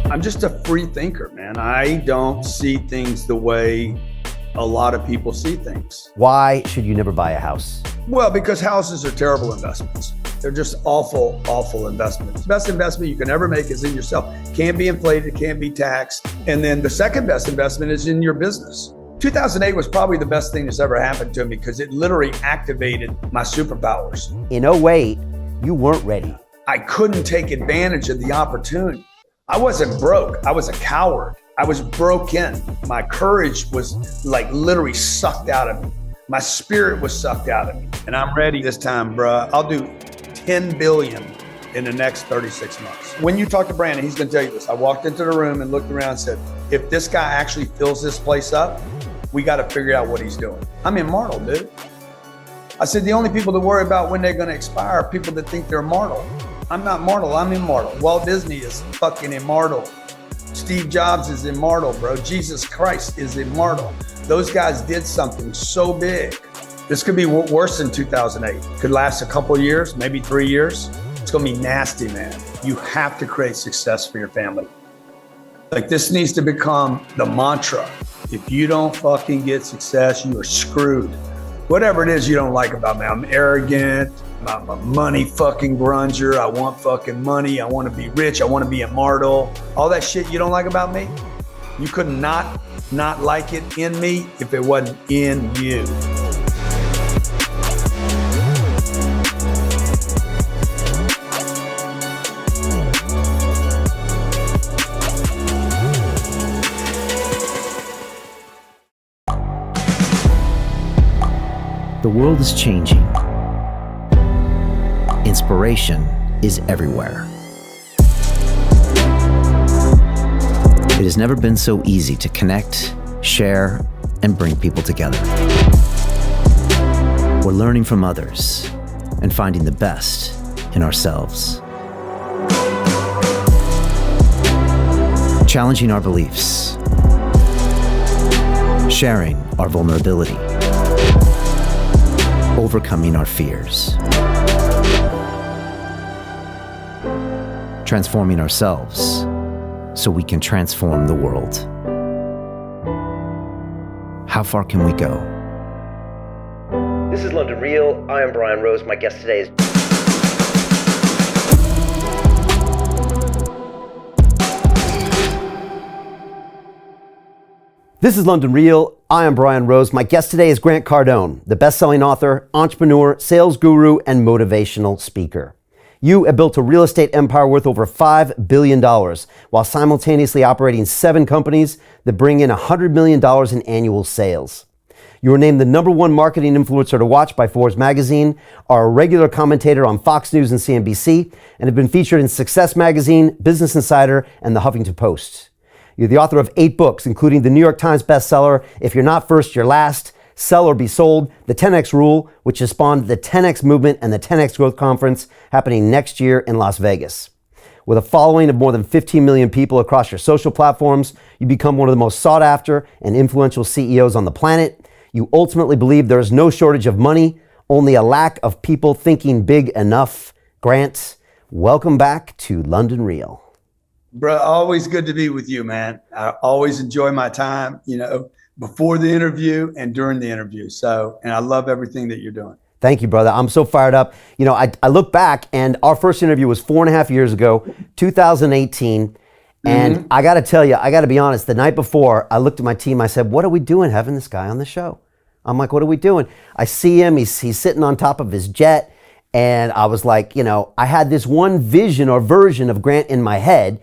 I'm just a free thinker, man. I don't see things the way a lot of people see things. Why should you never buy a house? Well, because houses are terrible investments. They're just awful, awful investments. Best investment you can ever make is in yourself. Can't be inflated, can't be taxed. And then the second best investment is in your business. 2008 was probably the best thing that's ever happened to me because it literally activated my superpowers. In 2008, you weren't ready. I couldn't take advantage of the opportunity. I wasn't broke, I was a coward. I was broken. My courage was like literally sucked out of me. My spirit was sucked out of me. And I'm ready this time, bruh. I'll do 10 billion in the next 36 months. When you talk to Brandon, he's gonna tell you this. I walked into the room and looked around and said, if this guy actually fills this place up, we gotta figure out what he's doing. I'm immortal, dude. I said, the only people that worry about when they're gonna expire are people that think they're mortal. I'm not mortal, I'm immortal. Walt Disney is fucking immortal. Steve Jobs is immortal, bro. Jesus Christ is immortal. Those guys did something so big. This could be worse than 2008. Could last a couple years, maybe 3 years. It's gonna be nasty, man. You have to create success for your family. Like, this needs to become the mantra. If you don't fucking get success, you are screwed. Whatever it is you don't like about me. I'm arrogant, I'm a money fucking grunger, I want fucking money, I want to be rich, I want to be immortal. All that shit you don't like about me, you could not like it in me if it wasn't in you. The world is changing. Inspiration is everywhere. It has never been so easy to connect, share, and bring people together. We're learning from others and finding the best in ourselves. Challenging our beliefs. Sharing our vulnerability. Overcoming our fears. Transforming ourselves so we can transform the world. How far can we go? This is London Real. I am Brian Rose. My guest today is... This is London Real. I am Brian Rose. My guest today is Grant Cardone, the best-selling author, entrepreneur, sales guru, and motivational speaker. You have built a real estate empire worth over $5 billion while simultaneously operating 7 companies that bring in $100 million in annual sales. You were named the #1 marketing influencer to watch by Forbes magazine, are a regular commentator on Fox News and CNBC, and have been featured in Success Magazine, Business Insider, and the Huffington Post. You're the author of 8 books, including the New York Times bestseller, If You're Not First, You're Last, Sell or Be Sold, the 10X Rule, which has spawned the 10X Movement and the 10X Growth Conference happening next year in Las Vegas. With a following of more than 15 million people across your social platforms, you become one of the most sought after and influential CEOs on the planet. You ultimately believe there is no shortage of money, only a lack of people thinking big enough. Grant, welcome back to London Real. Bro, always good to be with you, man. I always enjoy my time, before the interview and during the interview. And I love everything that you're doing. Thank you, brother. I'm so fired up. I look back and our first interview was 4.5 years ago, 2018. And I got to tell you, I got to be honest, the night before I looked at my team, I said, what are we doing having this guy on the show? I'm like, what are we doing? I see him, he's sitting on top of his jet. And I was like, I had this one vision or version of Grant in my head.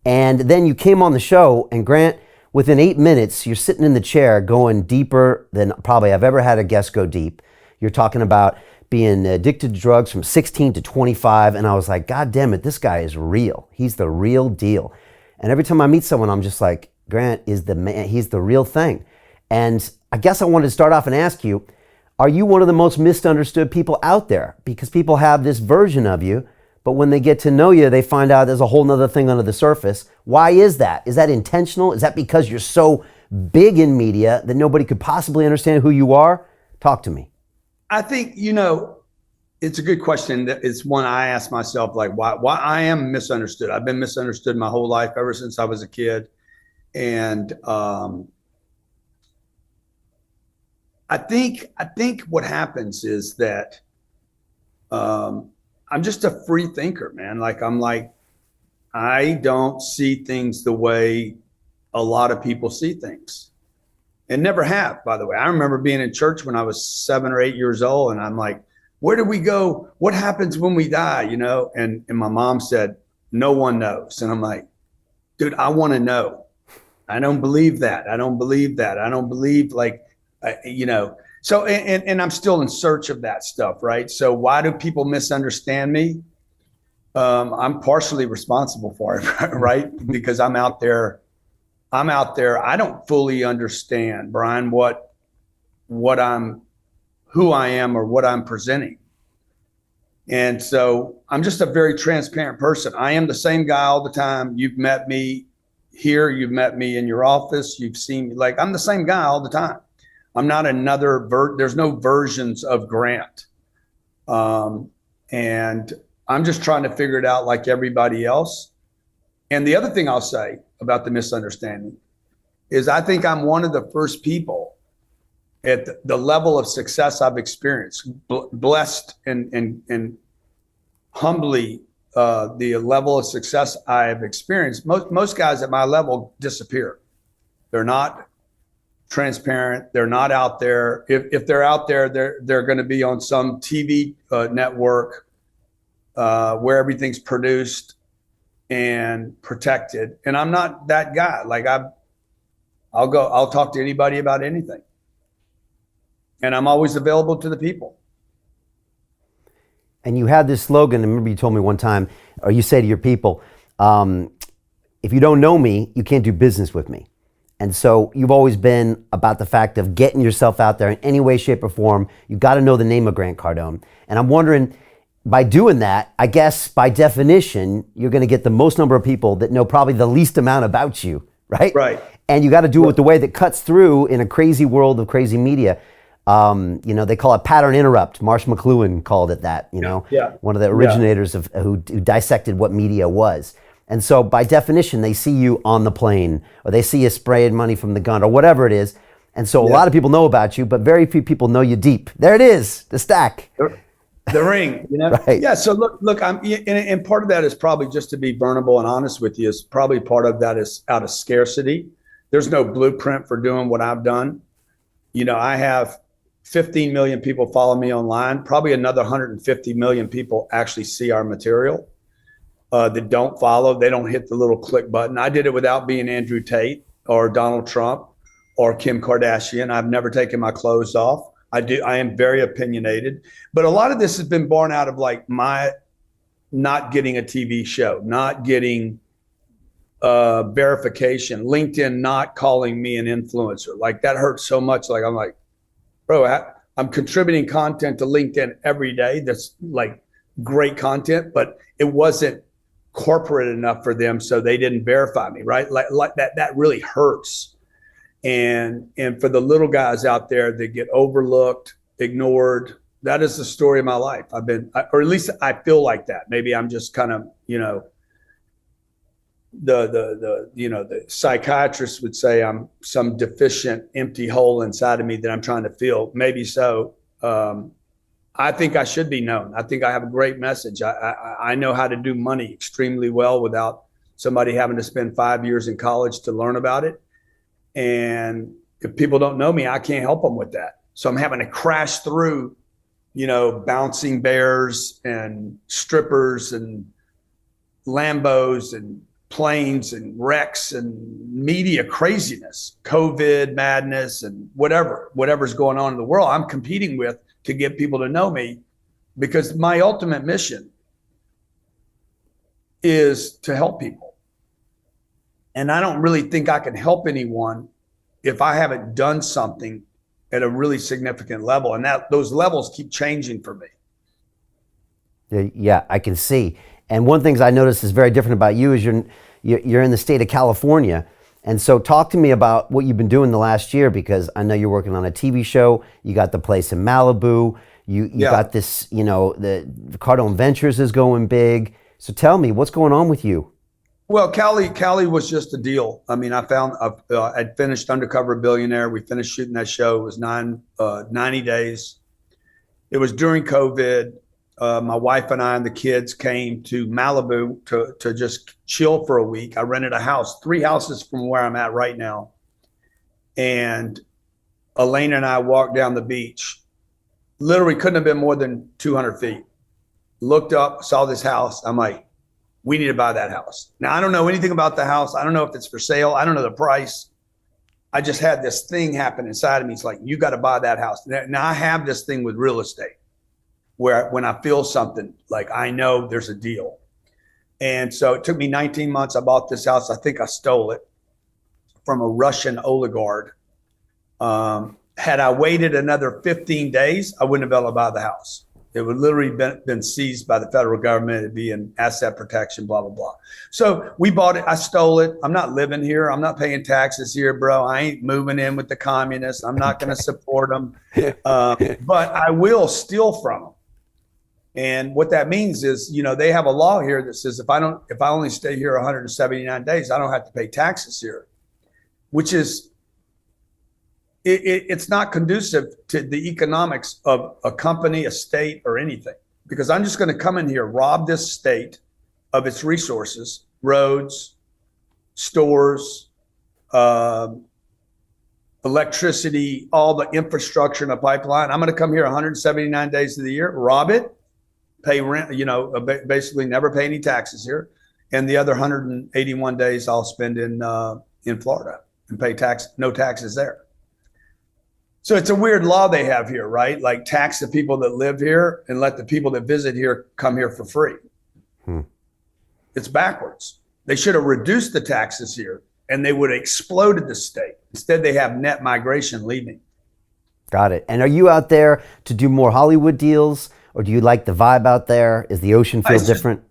And then you came on the show, and Grant, within 8 minutes, you're sitting in the chair going deeper than probably I've ever had a guest go deep. You're talking about being addicted to drugs from 16 to 25. And I was like, God damn it, this guy is real. He's the real deal. And every time I meet someone, I'm just like, Grant is the man. He's the real thing. And I guess I wanted to start off and ask you, are you one of the most misunderstood people out there? Because people have this version of you, but when they get to know you, they find out there's a whole nother thing under the surface. Why is that? Is that intentional? Is that because you're so big in media that nobody could possibly understand who you are? Talk to me. I think, It's a good question. It's one I ask myself, like why I am misunderstood. I've been misunderstood my whole life ever since I was a kid. And I think what happens is that I'm just a free thinker, man. I don't see things the way a lot of people see things, and never have, by the way. I remember being in church when I was 7 or 8 years old, and I'm like, where do we go? What happens when we die? And my mom said, no one knows. And I'm like, dude, I want to know. I don't believe that. I don't believe that. I don't believe So, and I'm still in search of that stuff, right? So why do people misunderstand me? I'm partially responsible for it, right? Because I'm out there. I don't fully understand, Brian, who I am or what I'm presenting. And so I'm just a very transparent person. I am the same guy all the time. You've met me here. You've met me in your office. You've seen me. Like, I'm the same guy all the time. I'm not there's no versions of Grant. And I'm just trying to figure it out like everybody else. And the other thing I'll say about the misunderstanding is I think I'm one of the first people at the level of success I've experienced, blessed and humbly, the level of success I have experienced. Most guys at my level disappear. They're not transparent. They're not out there. If they're out there, they're going to be on some TV network where everything's produced and protected. And I'm not that guy. Like I'll talk to anybody about anything. And I'm always available to the people. And you had this slogan, and remember you told me one time, or you say to your people, if you don't know me, you can't do business with me. And so you've always been about the fact of getting yourself out there in any way, shape, or form. You've got to know the name of Grant Cardone. And I'm wondering, by doing that, I guess by definition, you're going to get the most number of people that know probably the least amount about you, right? Right. And you got to do it with the way that cuts through in a crazy world of crazy media. They call it pattern interrupt. Marsh McLuhan called it that, one of the originators of who dissected what media was. And so by definition, they see you on the plane, or they see you spraying money from the gun, or whatever it is. And so a lot of people know about you, but very few people know you deep. There it is, the stack. The ring, Right. Yeah. So look, and part of that is probably, just to be vulnerable and honest with you, is probably part of that is out of scarcity. There's no blueprint for doing what I've done. I have 15 million people follow me online. Probably another 150 million people actually see our material that don't follow. They don't hit the little click button. I did it without being Andrew Tate or Donald Trump or Kim Kardashian. I've never taken my clothes off. I am very opinionated, but a lot of this has been born out of like my not getting a TV show, not getting verification, LinkedIn not calling me an influencer. Like, that hurts so much. Like, I'm like, bro, I'm contributing content to LinkedIn every day. That's like great content, but it wasn't corporate enough for them, so they didn't verify me, right? Like that really hurts. And for the little guys out there that get overlooked, ignored, that is the story of my life. Or at least I feel like that. Maybe I'm just kind of, the psychiatrist would say I'm some deficient, empty hole inside of me that I'm trying to fill. Maybe so. I think I should be known. I think I have a great message. I know how to do money extremely well without somebody having to spend 5 years in college to learn about it. And if people don't know me, I can't help them with that. So I'm having to crash through, bouncing bears and strippers and Lambos and planes and wrecks and media craziness, COVID madness, and whatever's going on in the world. I'm competing with to get people to know me, because my ultimate mission is to help people. And I don't really think I can help anyone if I haven't done something at a really significant level. And those levels keep changing for me. Yeah, I can see. And one of the things I noticed is very different about you is you're in the state of California. And so talk to me about what you've been doing the last year, because I know you're working on a TV show. You got the place in Malibu. You Yeah. got this, the Cardone Ventures is going big. So tell me, what's going on with you? Well, Cali was just a deal. I mean, I'd finished Undercover Billionaire. We finished shooting that show. It was 90 days. It was during COVID. My wife and I and the kids came to Malibu to just chill for a week. I rented a house, 3 houses from where I'm at right now. And Elaine and I walked down the beach. Literally couldn't have been more than 200 feet. Looked up, saw this house. I'm like, we need to buy that house. Now, I don't know anything about the house. I don't know if it's for sale. I don't know the price. I just had this thing happen inside of me. It's like, you got to buy that house. Now, I have this thing with real estate where when I feel something, like I know there's a deal. And so it took me 19 months. I bought this house. I think I stole it from a Russian oligarch. Had I waited another 15 days, I wouldn't have been able to buy the house. It would literally been seized by the federal government. It'd be an asset protection, blah, blah, blah. So we bought it. I stole it. I'm not living here. I'm not paying taxes here, bro. I ain't moving in with the communists. I'm not going to support them. But I will steal from them. And what that means is, they have a law here that says if I only stay here 179 days, I don't have to pay taxes here, which is, it's not conducive to the economics of a company, a state, or anything, because I'm just going to come in here, rob this state of its resources, roads, stores, electricity, all the infrastructure in a pipeline. I'm going to come here 179 days of the year, rob it, pay rent, basically never pay any taxes here. And the other 181 days I'll spend in Florida and pay no taxes there. So it's a weird law they have here, right? Like tax the people that live here and let the people that visit here come here for free. It's backwards. They should have reduced the taxes here and they would have exploded the state. Instead, they have net migration leaving. Got it. And are you out there to do more Hollywood deals, or do you like the vibe out there? Is the ocean feel different?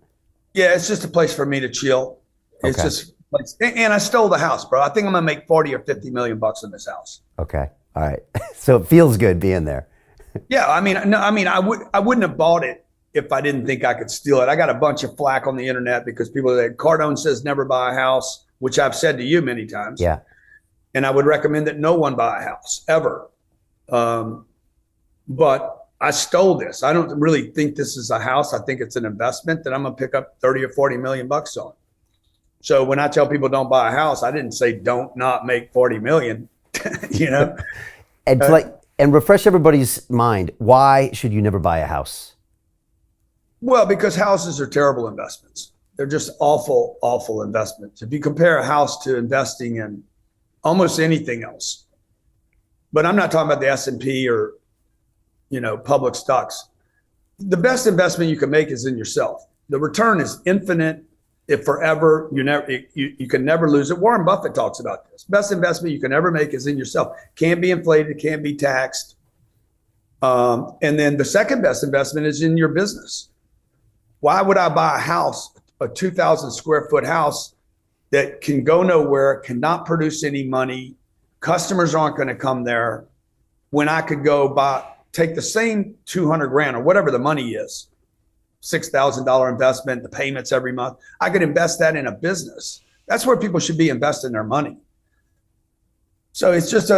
It's just a place for me to chill. It's just, and I stole the house, bro. I think I'm gonna make 40 or 50 million bucks in this house. Okay. All right. So it feels good being there. Yeah, I wouldn't have bought it if I didn't think I could steal it. I got a bunch of flack on the internet because people say Cardone says never buy a house, which I've said to you many times. Yeah. And I would recommend that no one buy a house ever. But I stole this. I don't really think this is a house. I think it's an investment that I'm gonna pick up 30 or 40 million bucks on. So when I tell people don't buy a house, I didn't say don't not make 40 million. And refresh everybody's mind. Why should you never buy a house? Well, because houses are terrible investments. They're just awful, awful investments. If you compare a house to investing in almost anything else, but I'm not talking about the S&P or, public stocks. The best investment you can make is in yourself. The return is infinite. If forever, you can never lose it. Warren Buffett talks about this. Best investment you can ever make is in yourself. Can't be inflated, can't be taxed. And then the second best investment is in your business. Why would I buy a house, a 2,000 square foot house that can go nowhere, cannot produce any money, customers aren't going to come there, when I could go take the same 200 grand or whatever the money is, $6,000 investment, the payments every month. I could invest that in a business. That's where people should be investing their money. So it's just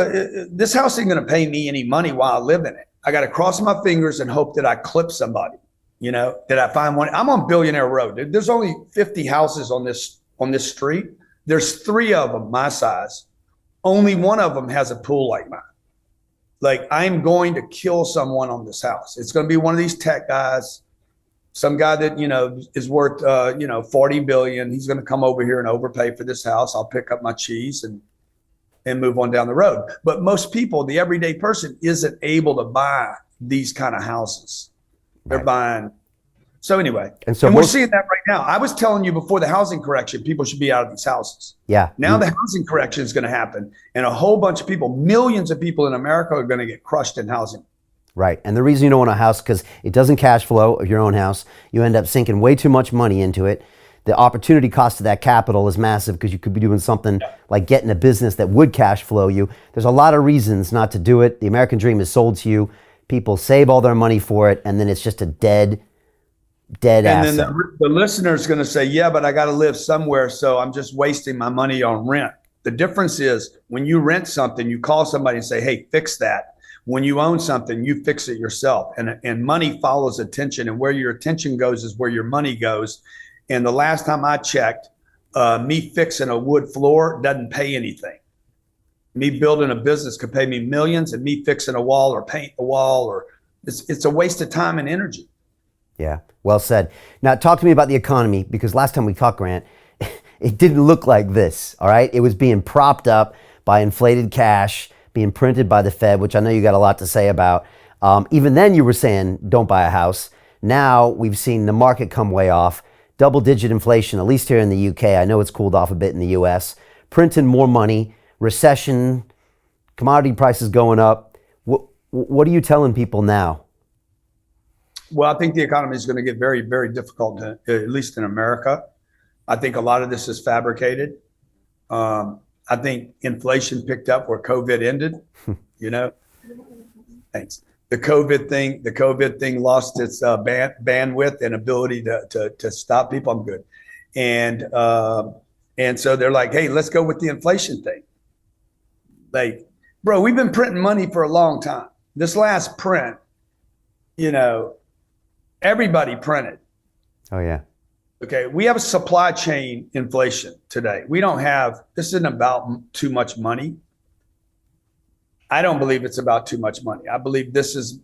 this house ain't going to pay me any money while I live in it. I got to cross my fingers and hope that I clip somebody, that I find one. I'm on Billionaire Road. There's only 50 houses on this street. There's 3 of them my size. Only one of them has a pool like mine. Like, I'm going to kill someone on this house. It's going to be one of these tech guys. Some guy that, is worth, 40 billion. He's going to come over here and overpay for this house. I'll pick up my cheese and move on down the road. But most people, the everyday person, isn't able to buy these kind of houses. They're buying. So anyway, and we're seeing that right now. I was telling you before the housing correction, people should be out of these houses. Yeah. Now the housing correction is going to happen. And a whole bunch of people, millions of people in America are going to get crushed in housing. Right. And the reason you don't want a house, because it doesn't cash flow of your own house. You end up sinking way too much money into it. The opportunity cost of that capital is massive because you could be doing something like getting a business that would cash flow you. There's a lot of reasons not to do it. The American dream is sold to you. people save all their money for it, and then it's just a dead And asset. then the listener's going to say, yeah, but I got to live somewhere, so I'm just wasting my money on rent. The difference is when you rent something, you call somebody and say, hey, fix that. When you own something, you fix it yourself. And money follows attention, and where your attention goes is where your money goes. And the last time I checked, me fixing a wood floor doesn't pay anything. Me building a business could pay me millions, and me fixing a wall or paint a wall, or it's a waste of time and energy. Yeah, well said. Now, talk to me about the economy, because last time we talked, Grant, it didn't look like this, all right? It was being propped up by inflated cash, being printed by the Fed, which I know you got a lot to say about. Even then, you were saying, don't buy a house. Now, we've seen the market come way off. Double-digit inflation, at least here in the UK. I know it's cooled off a bit in the US. Printing more money, recession, commodity prices going up. What are you telling people now? Well, I think the economy is going to get very, very difficult, at least in America. I think a lot of this is fabricated. I think inflation picked up where COVID ended. Thanks. The COVID thing lost its bandwidth and ability to stop people. I'm good. And so they're like, hey, let's go with the inflation thing. Like, bro, we've been printing money for a long time. This last print, everybody printed. Oh, yeah. Okay, we have a supply chain inflation today. This isn't about too much money. I don't believe it's about too much money. I believe this is,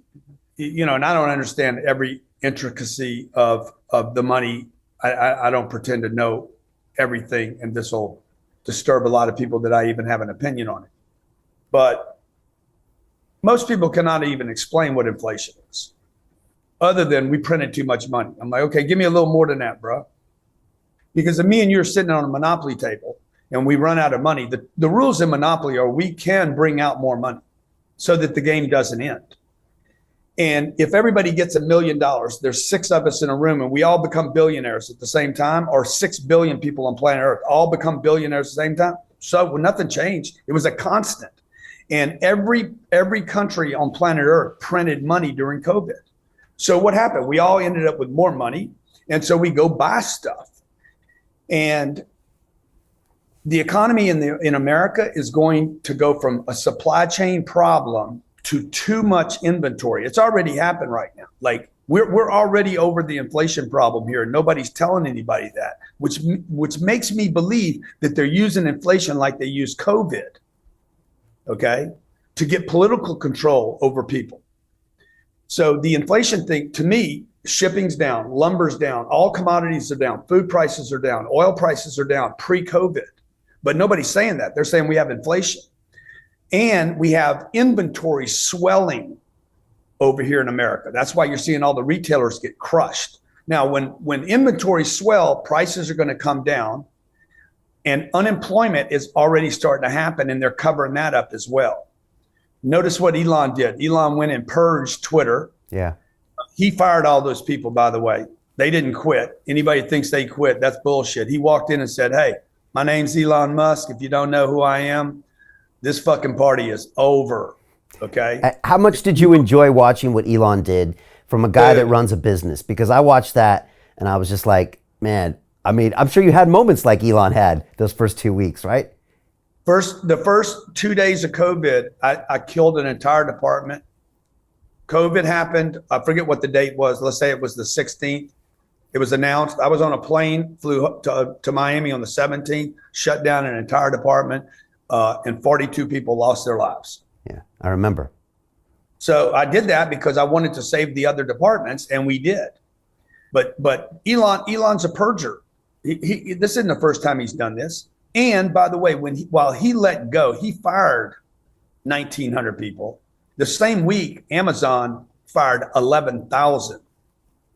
and I don't understand every intricacy of the money. I don't pretend to know everything, and this will disturb a lot of people that I even have an opinion on it. But most people cannot even explain what inflation is, other than we printed too much money. I'm like, okay, give me a little more than that, bro. Because if me and you're sitting on a Monopoly table and we run out of money, the rules in Monopoly are we can bring out more money so that the game doesn't end. And if everybody gets $1 million, there's 6 of us in a room and we all become billionaires at the same time, or 6 billion people on planet Earth all become billionaires at the same time. So nothing changed. It was a constant. And every country on planet Earth printed money during COVID. So what happened? We all ended up with more money. And so we go buy stuff. And the economy in America is going to go from a supply chain problem to too much inventory. It's already happened right now. Like we're already over the inflation problem here, and nobody's telling anybody that, which makes me believe that they're using inflation like they use COVID, okay, to get political control over people. So the inflation thing, to me, shipping's down, lumber's down, all commodities are down, food prices are down, oil prices are down pre-COVID. But nobody's saying that. They're saying we have inflation. And we have inventory swelling over here in America. That's why you're seeing all the retailers get crushed. Now, when inventory swell, prices are going to come down, and unemployment is already starting to happen, and they're covering that up as well. Notice what Elon did. Elon went and purged Twitter. Yeah. He fired all those people, by the way. They didn't quit. Anybody thinks they quit, that's bullshit. He walked in and said, hey, my name's Elon Musk. If you don't know who I am, this fucking party is over. Okay. How much did you enjoy watching what Elon did from a guy that runs a business? Because I watched that and I was just like, man, I mean, I'm sure you had moments like Elon had those first 2 weeks, right? The first 2 days of COVID, I killed an entire department. COVID happened. I forget what the date was. Let's say it was the 16th. It was announced. I was on a plane, flew to Miami on the 17th, shut down an entire department, and 42 people lost their lives. Yeah, I remember. So I did that because I wanted to save the other departments, and we did. But Elon's a purger. This isn't the first time he's done this. And by the way, while he let go, he fired 1,900 people. The same week, Amazon fired 11,000.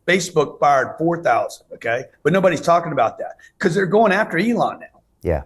Facebook fired 4,000. Okay, but nobody's talking about that because they're going after Elon now. Yeah,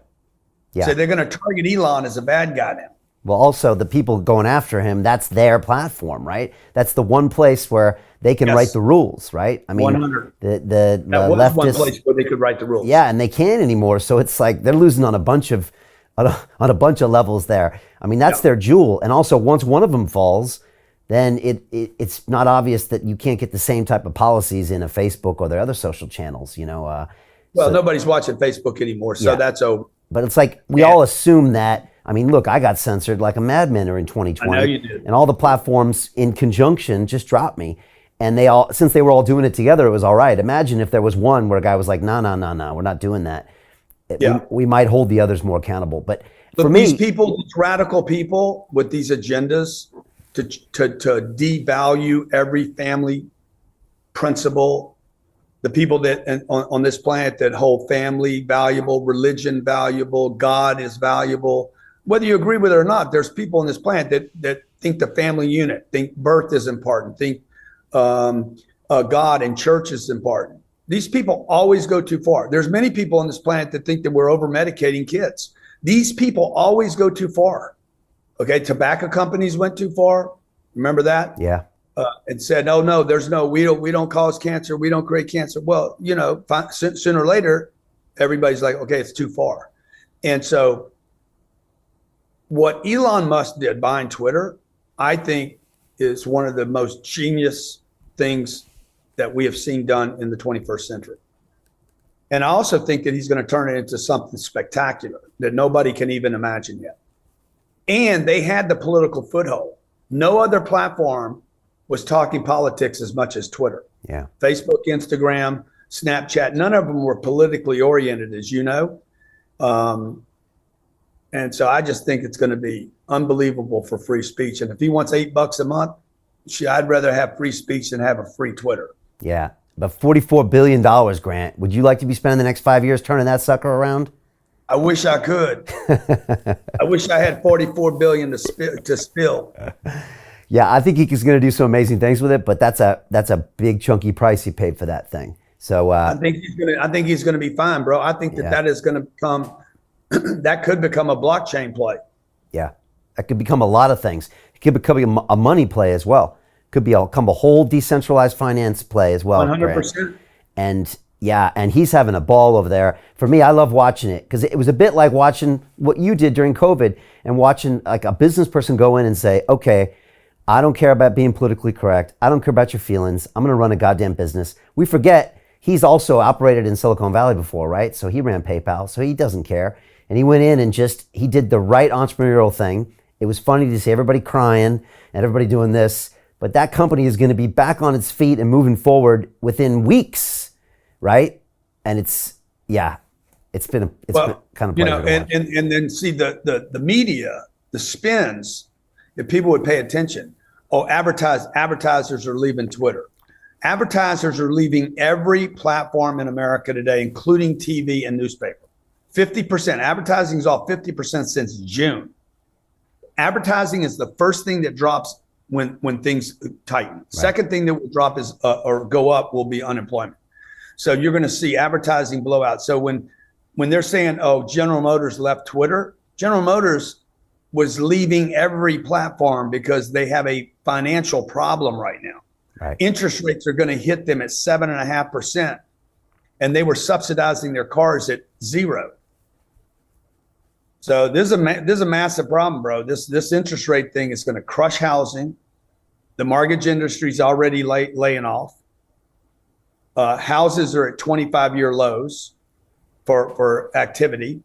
yeah. So they're going to target Elon as a bad guy now. Well, also the people going after him, that's their platform, right? That's the one place where they can write the rules, right? I mean, 100. The was one leftists, place where they could write the rules. yeah, and they can't anymore. So it's like they're losing on a bunch of levels there. I mean, that's their jewel. And also, once one of them falls, then it's not obvious that you can't get the same type of policies in a Facebook or their other social channels, you know. Well, nobody's watching Facebook anymore, so that's over. But it's like we all assume that. I mean, look, I got censored like a madman in 2020. I know you did. And all the platforms in conjunction just dropped me. And they all, since they were all doing it together, it was all right. Imagine if there was one where a guy was like, no, we're not doing that. We might hold the others more accountable. But for me, these people, these radical people with these agendas to devalue every family principle, the people that on this planet that hold family valuable, religion valuable, God is valuable, whether you agree with it or not, there's people on this planet that think the family unit, think birth is important, think God and church is important. These people always go too far. There's many people on this planet that think that we're over medicating kids. These people always go too far. Okay, tobacco companies went too far. Remember that? Yeah. And said, oh no, we don't cause cancer, we don't create cancer. Well, you know, sooner or later, everybody's like, okay, it's too far. And so, what Elon Musk did buying Twitter, I think, is one of the most genius things that we have seen done in the 21st century. And I also think that he's going to turn it into something spectacular that nobody can even imagine yet. And they had the political foothold. No other platform was talking politics as much as Twitter. Yeah. Facebook, Instagram, Snapchat, none of them were politically oriented, as you know. And so I just think it's going to be unbelievable for free speech. And if he wants $8 a month, I'd rather have free speech than have a free Twitter. Yeah. But $44 billion, Grant, would you like to be spending the next 5 years turning that sucker around? I wish I could. I wish I had $44 billion to spill. Yeah, I think he's going to do some amazing things with it, but that's a big chunky price he paid for that thing. So I think he's going to be fine, bro. I think that is going to become that could become a blockchain play. Yeah, that could become a lot of things. It could become a money play as well. Could become a whole decentralized finance play as well. 100%. And yeah, and he's having a ball over there. For me, I love watching it because it was a bit like watching what you did during COVID and watching like a business person go in and say, okay, I don't care about being politically correct. I don't care about your feelings. I'm going to run a goddamn business. We forget he's also operated in Silicon Valley before, right? So he ran PayPal, so he doesn't care. And he went in and he did the right entrepreneurial thing. It was funny to see everybody crying and everybody doing this, but that company is going to be back on its feet and moving forward within weeks, right? And it's been kind of, you know, and then see the media, the spins, if people would pay attention. Oh, advertisers are leaving Twitter. Advertisers are leaving every platform in America today, including TV and newspaper. 50%. Advertising is off 50% since June. Advertising is the first thing that drops when things tighten. Right. Second thing that will drop is or go up will be unemployment. So you're going to see advertising blow out. So when they're saying, oh, General Motors left Twitter, General Motors was leaving every platform because they have a financial problem right now. Right. Interest rates are going to hit them at 7.5%, and they were subsidizing their cars at 0. So this is a massive problem, bro. This interest rate thing is going to crush housing. The mortgage industry is already laying off. Houses are at 25-year lows for activity.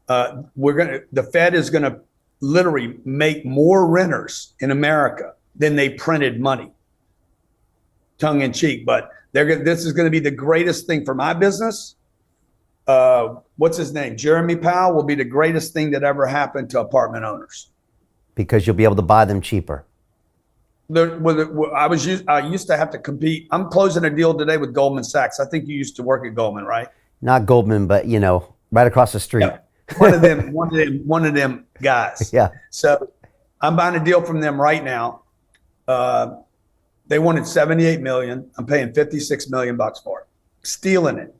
The Fed is going to literally make more renters in America than they printed money. Tongue in cheek, but this is going to be the greatest thing for my business. What's his name? Jeremy Powell will be the greatest thing that ever happened to apartment owners. Because you'll be able to buy them cheaper. I used to have to compete. I'm closing a deal today with Goldman Sachs. I think you used to work at Goldman, right? Not Goldman, but right across the street. Yeah. One of them guys. Yeah. So I'm buying a deal from them right now. They wanted $78 million. I'm paying $56 million for it. Stealing it.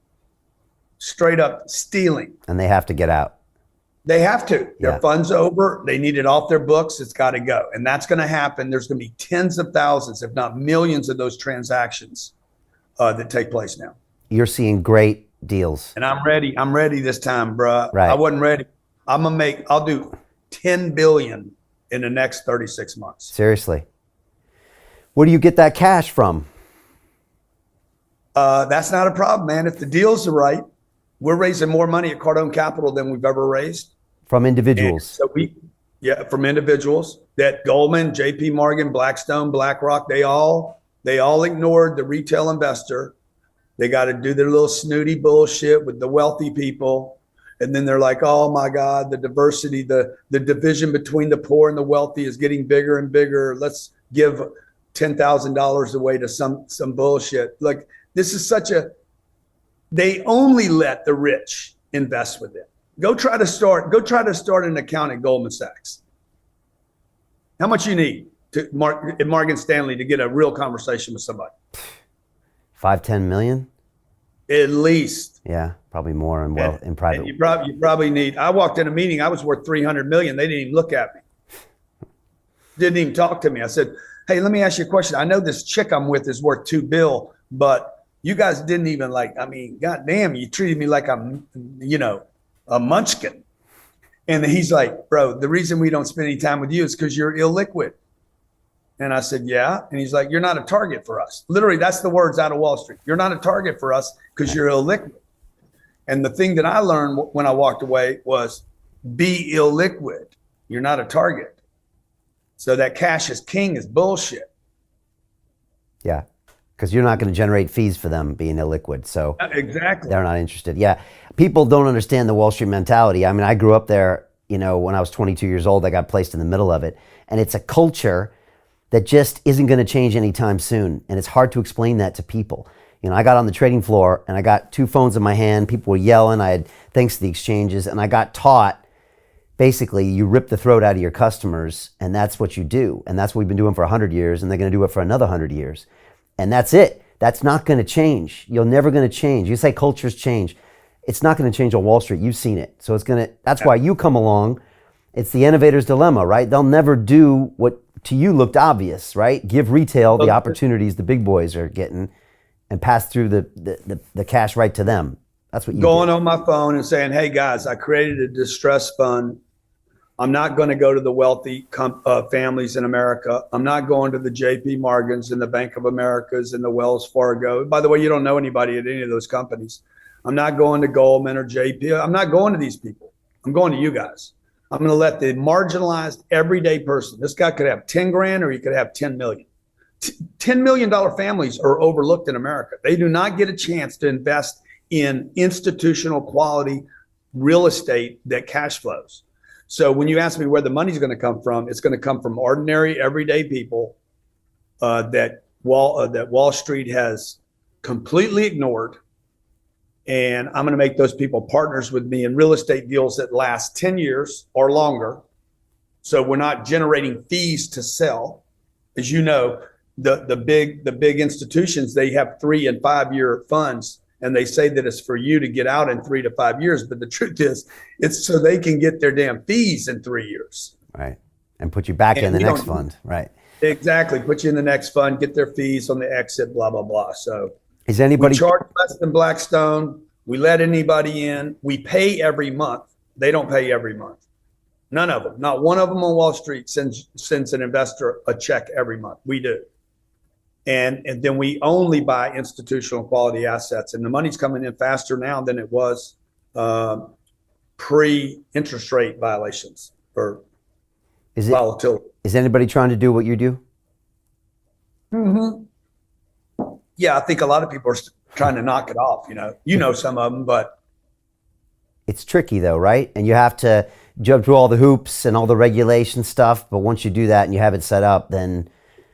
Straight up stealing. And they have to get out. They have to. Their fund's over. They need it off their books. It's got to go. And that's going to happen. There's going to be tens of thousands, if not millions of those transactions that take place now. You're seeing great deals. And I'm ready. I'm ready this time, bro. Right. I wasn't ready. I'll do $10 billion in the next 36 months. Seriously. Where do you get that cash from? That's not a problem, man. If the deals are right, we're raising more money at Cardone Capital than we've ever raised. From And individuals. so from individuals that Goldman, JP Morgan, Blackstone, BlackRock, they all ignored the retail investor. They got to do their little snooty bullshit with the wealthy people. And then they're like, oh my God, the diversity, the division between the poor and the wealthy is getting bigger and bigger. Let's give $10,000 away to some bullshit. Like, this is they only let the rich invest with it. Go try to start an account at Goldman Sachs. How much you need at Morgan Stanley to get a real conversation with somebody? 5-10 million? At least. Yeah, probably more in private. And you probably need. I walked in a meeting, I was worth 300 million. They didn't even look at me. Didn't even talk to me. I said, hey, let me ask you a question. I know this chick I'm with is worth $2 billion, but you guys didn't even goddamn, you treated me like I'm, a munchkin. And he's like, bro, the reason we don't spend any time with you is because you're illiquid. And I said, yeah. And he's like, you're not a target for us. Literally, that's the words out of Wall Street. You're not a target for us because you're illiquid. And the thing that I learned when I walked away was be illiquid. You're not a target. So that cash is king is bullshit. Yeah. Because you're not going to generate fees for them being illiquid. So exactly, they're not interested. Yeah. People don't understand the Wall Street mentality. I mean, I grew up there, when I was 22 years old, I got placed in the middle of it. And it's a culture that just isn't going to change anytime soon. And it's hard to explain that to people. I got on the trading floor and I got 2 phones in my hand. People were yelling. I had thanks to the exchanges. And I got taught, basically, you rip the throat out of your customers. And that's what you do. And that's what we've been doing for 100 years. And they're going to do it for another 100 years. And that's it. That's not going to change. You're never going to change. You say cultures change. It's not going to change on Wall Street. You've seen it. So that's why you come along. It's the innovator's dilemma, right? They'll never do what to you looked obvious, right? Give retail the opportunities the big boys are getting and pass through the cash right to them. That's what you going on my phone and saying, hey guys, I created a distress fund. I'm not going to go to the wealthy families in America. I'm not going to the JP Morgans and the Bank of Americas and the Wells Fargo. By the way, you don't know anybody at any of those companies. I'm not going to Goldman or JP. I'm not going to these people. I'm going to you guys. I'm going to let the marginalized everyday person, this guy could have 10 grand or he could have 10 million. $10 million families are overlooked in America. They do not get a chance to invest in institutional quality real estate that cash flows. So when you ask me where the money's going to come from, it's going to come from ordinary, everyday people that Wall Street has completely ignored. And I'm going to make those people partners with me in real estate deals that last 10 years or longer. So we're not generating fees to sell. As you know, the big institutions, they have 3 and 5 year funds. And they say that it's for you to get out in 3 to 5 years. But the truth is, it's so they can get their damn fees in 3 years. Right. And put you back in the next fund. Right. Exactly. Put you in the next fund, get their fees on the exit, blah, blah, blah. So is anybody we charge less than Blackstone. We let anybody in. We pay every month. They don't pay every month. None of them. Not one of them on Wall Street sends an investor a check every month. We do. And then we only buy institutional quality assets. And the money's coming in faster now than it was pre-interest rate violations or volatility. Is anybody trying to do what you do? Mm-hmm. Yeah, I think a lot of people are trying to knock it off. You know some of them, but it's tricky though, right? And you have to jump through all the hoops and all the regulation stuff. But once you do that and you have it set up, then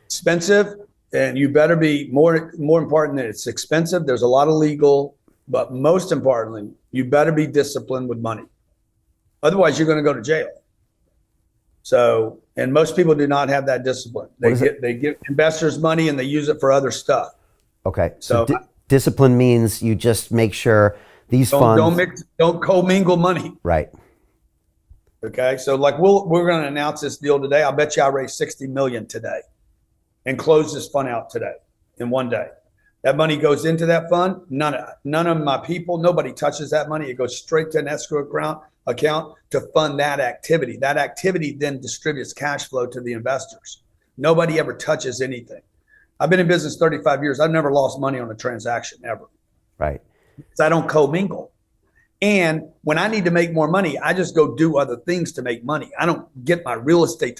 expensive. And you better be more important than it's expensive. There's a lot of legal, but most importantly, you better be disciplined with money. Otherwise, you're going to go to jail. So, and most people do not have that discipline. They give investors money and they use it for other stuff. Okay. So discipline means you just make sure these funds don't commingle money. Right. Okay. So like we're going to announce this deal today. I'll bet you I raised 60 million today and close this fund out today in one day. That money goes into that fund. None of my people, nobody touches that money. It goes straight to an escrow account to fund that activity. That activity then distributes cash flow to the investors. Nobody ever touches anything. I've been in business 35 years. I've never lost money on a transaction ever. Right. So I don't commingle. And when I need to make more money, I just go do other things to make money. I don't get my real estate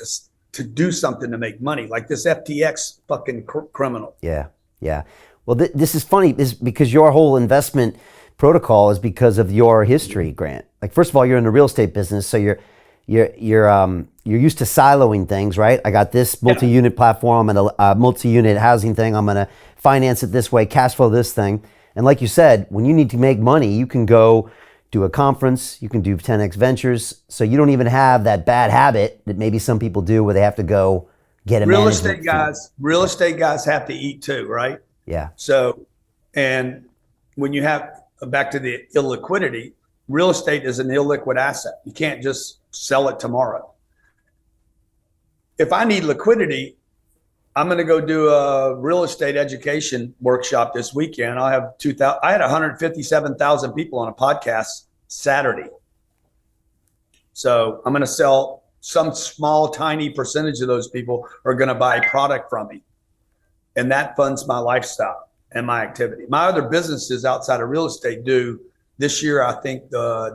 to do something to make money, like this FTX fucking criminal. Yeah. Yeah. Well, this is funny because your whole investment protocol is because of your history, Grant. Like, first of all, you're in the real estate business, so you're used to siloing things, right? I got this multi-unit platform and a multi-unit housing thing. I'm going to finance it this way, cash flow this thing. And like you said, when you need to make money, you can go do a conference, you can do 10X Ventures. So you don't even have that bad habit that maybe some people do where they have to go get a real estate guys have to eat too, right? Yeah. So, and when you have, back to the illiquidity, real estate is an illiquid asset. You can't just sell it tomorrow. If I need liquidity, I'm going to go do a real estate education workshop this weekend. I had 157,000 people on a podcast Saturday. So I'm going to sell some small, tiny percentage of those people are going to buy product from me. And that funds my lifestyle and my activity. My other businesses outside of real estate do this year. I think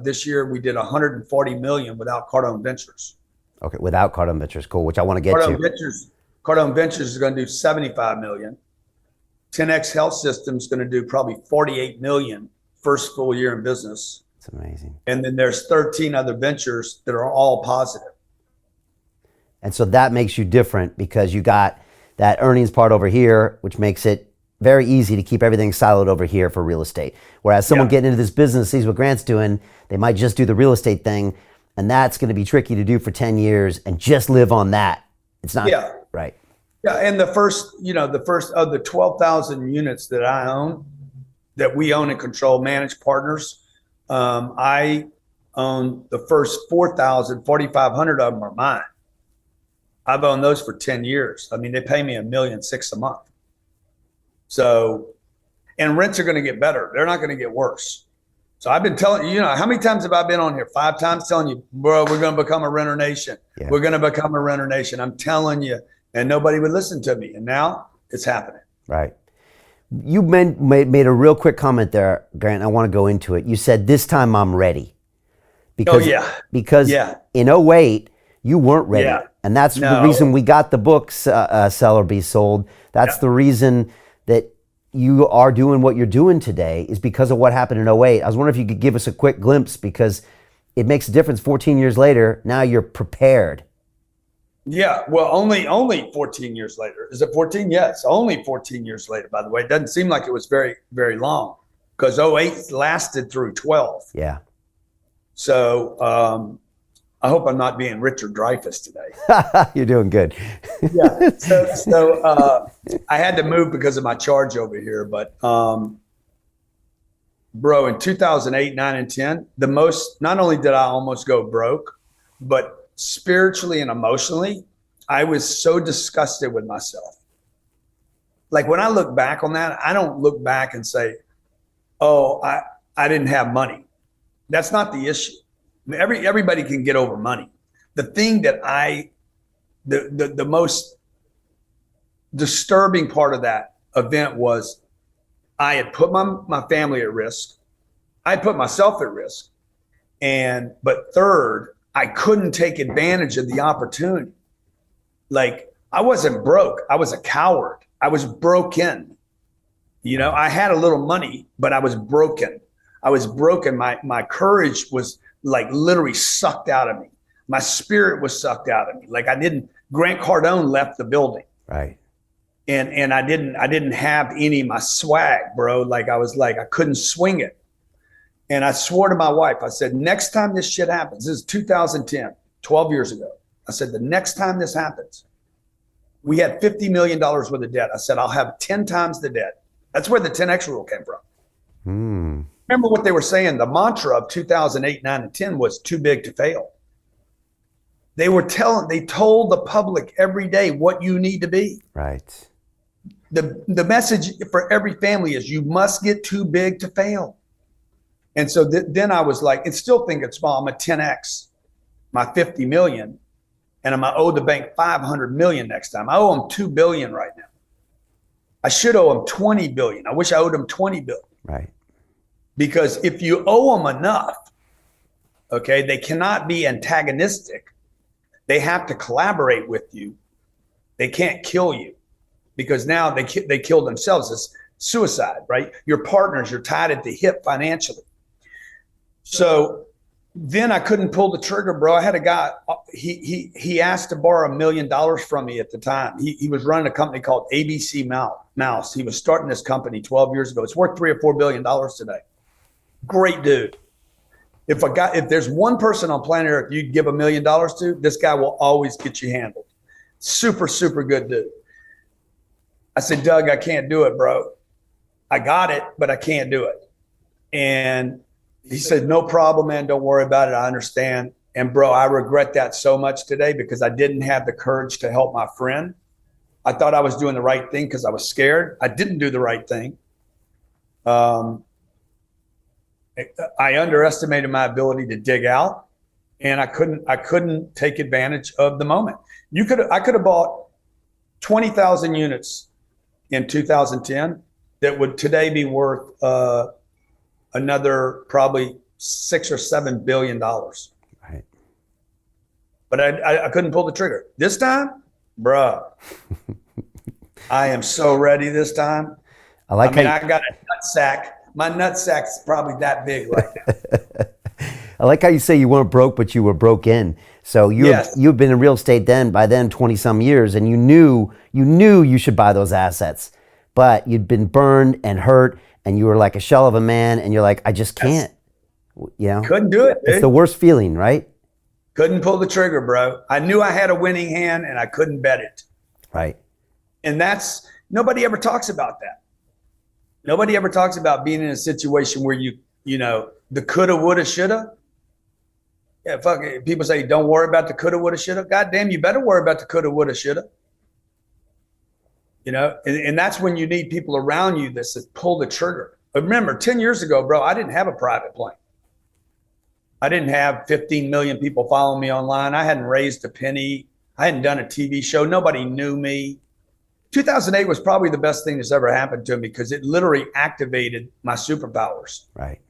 this year we did 140 million without Cardone Ventures. Okay. Without Cardone Ventures. Cool. Which I want to get to. Cardone Ventures is going to do 75 million. 10X Health Systems is going to do probably 48 million first full year in business. It's amazing. And then there's 13 other ventures that are all positive. And so that makes you different because you got that earnings part over here, which makes it very easy to keep everything siloed over here for real estate. Whereas someone getting into this business sees what Grant's doing, they might just do the real estate thing, and that's going to be tricky to do for 10 years and just live on that. It's not right. Yeah, and the first of the 12,000 units that I own, that we own and control, managed partners, I own the first 4,500 of them are mine. I've owned those for 10 years. I mean, they pay me $1.6 million a month. So, and rents are going to get better. They're not going to get worse. So I've been telling you, how many times have I been on here? 5 times telling you, bro, we're going to become a renter nation. Yeah. We're going to become a renter nation. I'm telling you, and nobody would listen to me. And now it's happening. Right. You made a real quick comment there, Grant. I want to go into it. You said, this time I'm ready. Because in 08, you weren't ready. Yeah. And that's the reason we got the books, Sell or Be Sold. That's the reason that you are doing what you're doing today is because of what happened in 08. I was wondering if you could give us a quick glimpse because it makes a difference 14 years later. Now you're prepared. Yeah, well, only 14 years later. Is it 14? Yes, only 14 years later, by the way. It doesn't seem like it was very, very long because 08 lasted through 12. Yeah. So I hope I'm not being Richard Dreyfuss today. You're doing good. Yeah. So I had to move because of my charge over here. But, bro, in 2008, 9, and 10, not only did I almost go broke, but spiritually and emotionally, I was so disgusted with myself. Like when I look back on that, I don't look back and say, oh, I didn't have money. That's not the issue. I mean, everybody can get over money. The thing that the most disturbing part of that event was I had put my family at risk. I put myself at risk. But third, I couldn't take advantage of the opportunity. Like I wasn't broke. I was a coward. I was broken. I had a little money, but I was broken. I was broken. My courage was like literally sucked out of me. My spirit was sucked out of me. Like Grant Cardone left the building. Right. And I didn't have any of my swag, bro. Like I couldn't swing it. And I swore to my wife, I said, next time this shit happens, this is 2010, 12 years ago. I said, the next time this happens, we had $50 million worth of debt. I said, I'll have 10 times the debt. That's where the 10X rule came from. Remember what they were saying? The mantra of 2008, 9, and 10 was too big to fail. They told the public every day what you need to be. Right. The message for every family is you must get too big to fail. And so then I was like, and still think it's small. I'm a 10X, my 50 million, and I'm going to owe the bank 500 million next time. I owe them 2 billion right now. I should owe them 20 billion. I wish I owed them 20 billion. Right. Because if you owe them enough, okay, they cannot be antagonistic. They have to collaborate with you. They can't kill you, because now they kill themselves. It's suicide, right? Your partners, you're tied at the hip financially. So then I couldn't pull the trigger, bro. I had a guy, he asked to borrow $1 million from me at the time. He was running a company called ABC Mouse. He was starting this company 12 years ago. It's worth $3 or $4 billion today. Great dude. If there's one person on planet Earth you'd give $1 million to, this guy will always get you handled. Super, super good dude. I said, Doug, I can't do it, bro. I got it, but I can't do it. And he said, no problem, man. Don't worry about it. I understand. And bro, I regret that so much today, because I didn't have the courage to help my friend. I thought I was doing the right thing because I was scared. I didn't do the right thing. I underestimated my ability to dig out, and I couldn't take advantage of the moment. I could have bought 20,000 units in 2010 that would today be worth another probably $6 or $7 billion. Right. But I couldn't pull the trigger this time, bruh. I am so ready this time. I got a nut sack. My nut sack's probably that big right now. I like how you say you weren't broke, but you were broke in. So you've been in real estate by then 20 some years, and you knew you should buy those assets, but you'd been burned and hurt, and you were like a shell of a man, and you're like, I just can't. You know? Couldn't do it, dude. It's the worst feeling, right? Couldn't pull the trigger, bro. I knew I had a winning hand, and I couldn't bet it. Right. And nobody ever talks about that. Nobody ever talks about being in a situation where the coulda, woulda, shoulda. Yeah, fuck it. People say, don't worry about the coulda, woulda, shoulda. God damn, you better worry about the coulda, woulda, shoulda. And that's when you need people around you that says, pull the trigger. But remember, 10 years ago, bro, I didn't have a private plane. I didn't have 15 million people following me online. I hadn't raised a penny. I hadn't done a TV show. Nobody knew me. 2008 was probably the best thing that's ever happened to me, because it literally activated my superpowers. Right.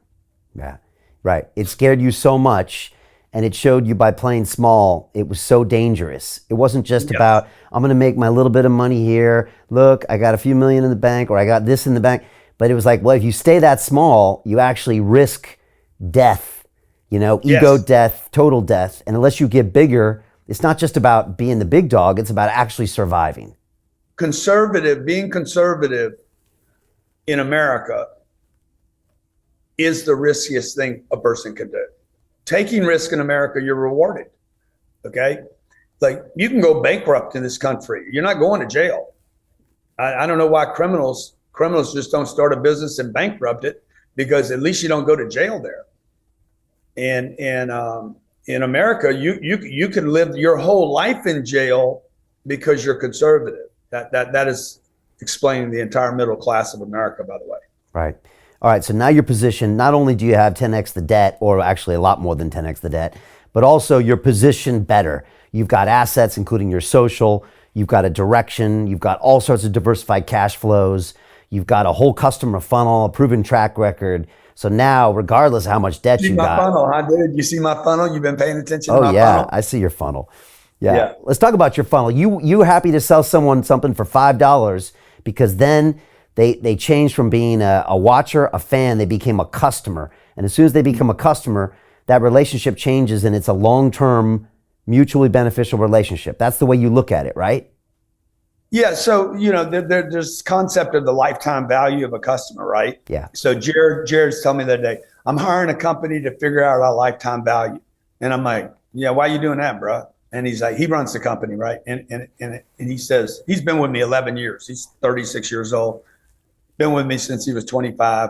Yeah. Right. It scared you so much, and it showed you by playing small, it was so dangerous. It wasn't just about, I'm going to make my little bit of money here. Look, I got a few million in the bank, or I got this in the bank. But it was like, well, if you stay that small, you actually risk death, ego death, total death. And unless you get bigger, it's not just about being the big dog. It's about actually surviving. Being conservative in America is the riskiest thing a person can do. Taking risk in America, you're rewarded. Okay. Like, you can go bankrupt in this country. You're not going to jail. I don't know why criminals just don't start a business and bankrupt it, because at least you don't go to jail there. And in America, you can live your whole life in jail because you're conservative. That is explaining the entire middle class of America, by the way. Right. All right. So now you're positioned, not only do you have 10x the debt, or actually a lot more than 10x the debt, but also you're positioned better. You've got assets, including your social. You've got a direction. You've got all sorts of diversified cash flows. You've got a whole customer funnel, a proven track record. So now, regardless of how much debt you got. You see my funnel, huh, dude? You see my funnel? You've been paying attention to my funnel? funnel? I see your funnel. Yeah. Let's talk about your funnel. You were happy to sell someone something for $5, because then they changed from being a watcher, a fan, they became a customer. And as soon as they become a customer, that relationship changes, and it's a long-term, mutually beneficial relationship. That's the way you look at it, right? Yeah. So, there's this concept of the lifetime value of a customer, right? Yeah. So Jared's telling me the other day, I'm hiring a company to figure out our lifetime value. And I'm like, yeah, why are you doing that, bro? And he's like, he runs the company, right? And he says, he's been with me 11 years. He's 36 years old, been with me since he was 25.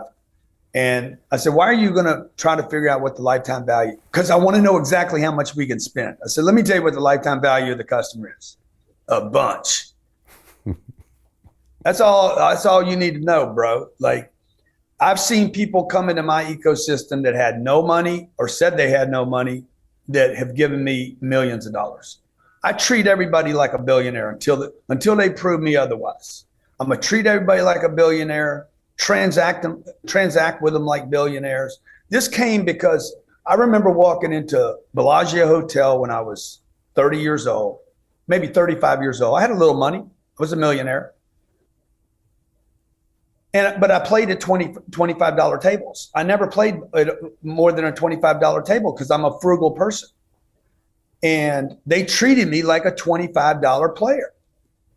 And I said, why are you going to try to figure out what the lifetime value? Because I want to know exactly how much we can spend. I said, let me tell you what the lifetime value of the customer is. A bunch. That's all you need to know, bro. Like, I've seen people come into my ecosystem that had no money, or said they had no money, that have given me millions of dollars. I treat everybody like a billionaire until they prove me otherwise. I'm gonna treat everybody like a billionaire, transact with them like billionaires. This came because I remember walking into Bellagio Hotel when I was 30 years old, maybe 35 years old. I had a little money. I was a millionaire. But I played at $25 tables. I never played at more than a $25 table because I'm a frugal person. And they treated me like a $25 player.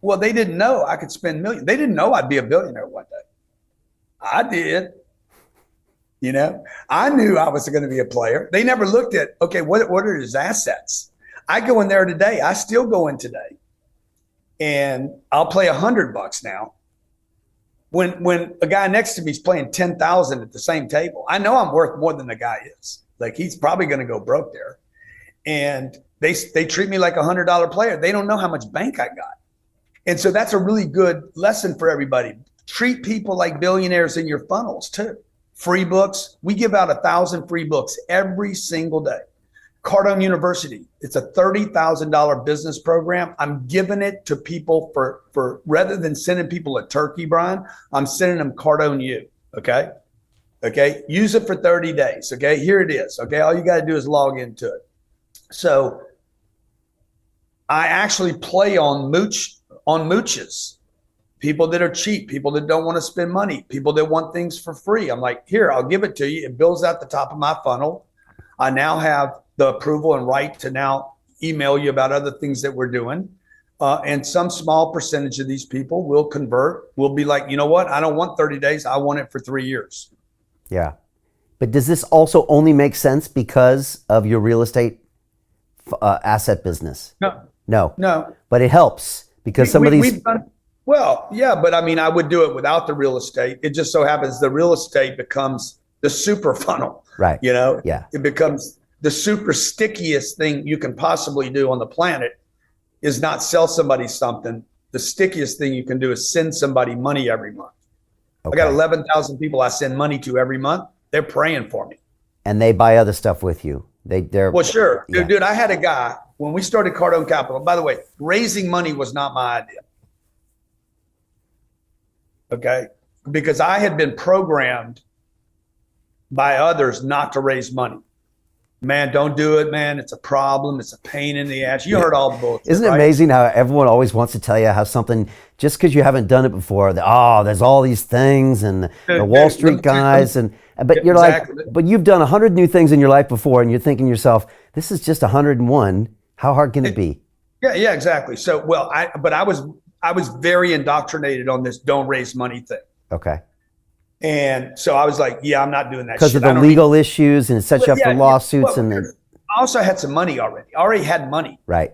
Well, they didn't know I could spend millions. They didn't know I'd be a billionaire one day. I did. I knew I was going to be a player. They never looked at, okay, what are his assets? I go in there today. I still go in today. And I'll play $100 now. When a guy next to me is playing 10,000 at the same table, I know I'm worth more than the guy is. Like, he's probably going to go broke there. And they treat me like a $100 player. They don't know how much bank I got. And so that's a really good lesson for everybody. Treat people like billionaires in your funnels too. Free books. We give out 1,000 free books every single day. Cardone University. It's a $30,000 business program. I'm giving it to people for rather than sending people a turkey, Brian, I'm sending them Cardone U. Okay. Use it for 30 days. Okay. Here it is. Okay. All you got to do is log into it. So I actually play on mooches, people that are cheap, people that don't want to spend money, people that want things for free. I'm like, here, I'll give it to you. It builds out the top of my funnel. I now have the approval and right to now email you about other things that we're doing. And some small percentage of these people will convert, will be like, you know what? I don't want 30 days. I want it for 3 years. Yeah. But does this also only make sense because of your real estate asset business? No. But it helps because some of these. Well, yeah, but I mean, I would do it without the real estate. It just so happens the real estate becomes the super funnel. Right. Yeah. It becomes the super stickiest thing you can possibly do on the planet is not sell somebody something. The stickiest thing you can do is send somebody money every month. Okay. I got 11,000 people I send money to every month. They're praying for me. And they buy other stuff with you. They're well, sure. Yeah. Dude, I had a guy when we started Cardone Capital. By the way, raising money was not my idea. Okay. Because I had been programmed by others not to raise money. Man, don't do it, man. It's a problem. It's a pain in the ass. You heard all the bullshit. Isn't it amazing how everyone always wants to tell you how something, just because you haven't done it before, there's all these things and the Wall Street guys. But you're exactly. Like, but you've done 100 new things in your life before and you're thinking to yourself, this is just 101. How hard can it be? Yeah, exactly. So, well, I was very indoctrinated on this don't raise money thing. Okay. And so I was like, yeah, I'm not doing that because of the legal issues and it sets you up for lawsuits. I also had some money already. I already had money. Right.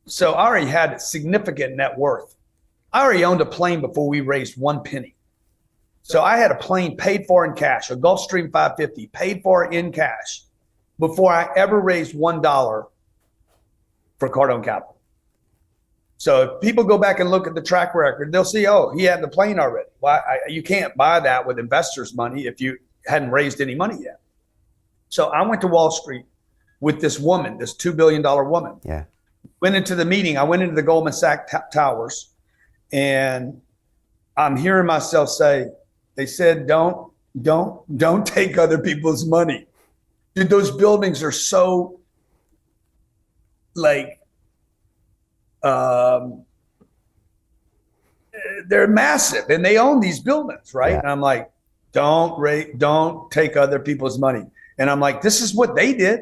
So I already had significant net worth. I already owned a plane before we raised one penny. So I had a plane paid for in cash, a Gulfstream 550 paid for in cash before I ever raised $1 for Cardone Capital. So if people go back and look at the track record, they'll see, oh, he had the plane already. Well, you can't buy that with investors' money if you hadn't raised any money yet. So I went to Wall Street with this woman, this $2 billion woman. Yeah. Went into the meeting. I went into the Goldman Sachs towers, and I'm hearing myself say, they said, don't take other people's money. Dude, those buildings are so like, they're massive and they own these buildings, right? Yeah. And I'm like, don't take other people's money. And I'm like, this is what they did.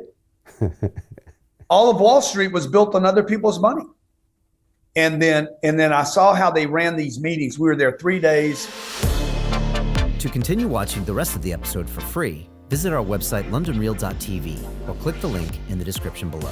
All of Wall Street was built on other people's money. And then I saw how they ran these meetings. We were there 3 days. To continue watching the rest of the episode for free, visit our website londonreal.tv or click the link in the description below.